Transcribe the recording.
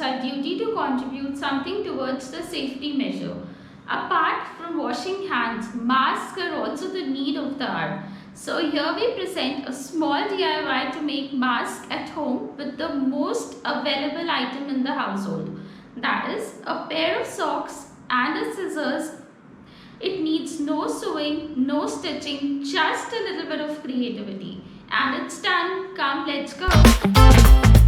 it's our duty to contribute something towards the safety measure. Apart from washing hands, masks are also the need of the hour. So here we present a small DIY to make mask at home with the most available item in the household. That is a pair of socks and a scissors. It needs no sewing, no stitching, just a little bit of creativity. And it's done. Come, let's go.